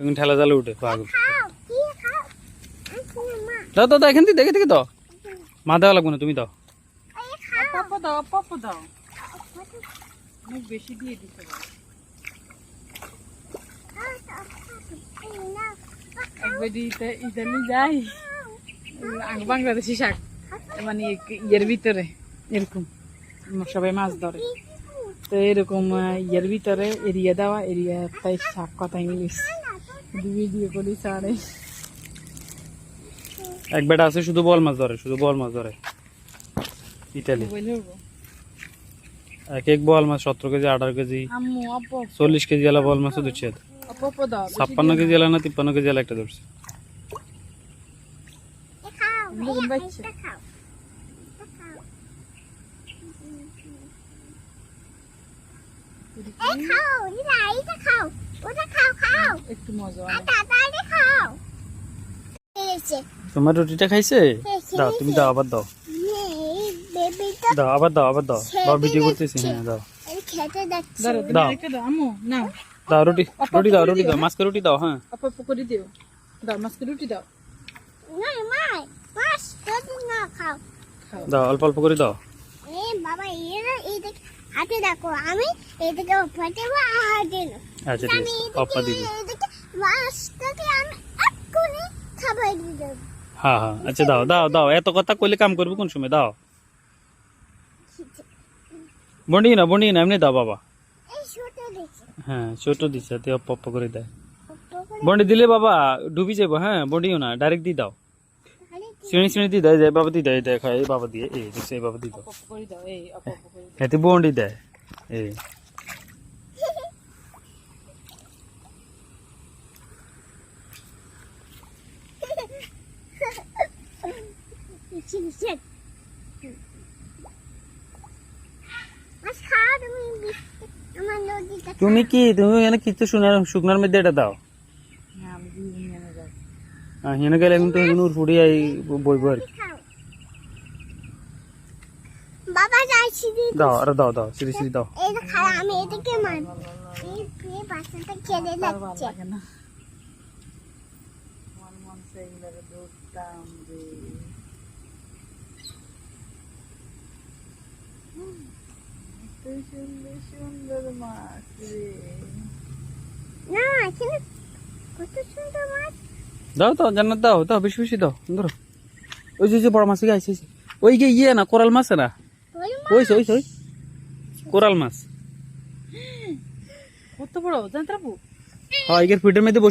এখন ঠেলা জালে উঠে দাও দাও দাও এখান থেকে দেখে দেখে দাও মা দেওয়া লাগবে না তুমি দাও দাও বেশি দিয়ে দিতে পারো ইতালি যাই বাংলাদেশি শাক মানে ইয়ের ভিতরে এরকম সবাই মাছ ধরে তো এরকম ইয়ের ভিতরে এরিয়া দেওয়া এরিয়া তাই শাক কথা ইংলিশ ভিডিও করি ছাড়ে এক বেটা আছে শুধু বল মাছ ধরে ইতালি এক বল মাছ 17 কেজি 18 কেজি 40 কেজি এলা বল মাছও ধরছে 56 কেজি এলা না 53 কেজি এলা একটা ধরছে একটু মজা তোমার রুটিটা খাইছে দাও তুমি দাও আবার দাও দাও আবার দাও বাবা ভিডিও করতেছি হ্যাঁ দাও দাও রুটি দাও মাছকে রুটি দাও হ্যাঁ করে দিও দাও মাছকে রুটি দাও দাও অল্প অল্প করে দাও আচ্ছা ঠিক আছে পাপা দিবি হ্যাঁ হ্যাঁ আচ্ছা দাও দাও দাও এত কথা কইলে কাম করবো কোন সময় দাও বন্ডি না এমনি দাও বাবা হ্যাঁ ছোট দিচ্ছে তুই পপ্পা করে দেয় বন্ডি দিলে বাবা ডুবি যাবো হ্যাঁ বন্ডিও না ডাইরেক্ট দিয়ে দাও শ্রেণী দিয়ে দেয় বাবা দিয়ে দেয় খায় এই বাবা দিয়ে এই দেখছে এই বাবা দিয়ে দাও হ্যাঁ তুই বন্ডি দেয় এই তুমি এখানে কিছু শুকনার মধ্যে এটা দাও হেনে গেলে এখন তো নুর ফুড়ি বইব আর কি দাও আরে দাও সিরি দাও আমি এটাকে মার এই বাচ্চাটা খেলে যাচ্ছে সুন্দর মাছ না এখানে কত সুন্দর মাছ দাও জান্নাত দাও বেশি দাও ধরো ওই যে বড় মাছ গাইছে ওই যে ইয়ে না কোরাল মাছ না ওই কোরাল মাছ কত বড় জানতে পারবো হ্যাঁ এর পিঠের মধ্যে বসে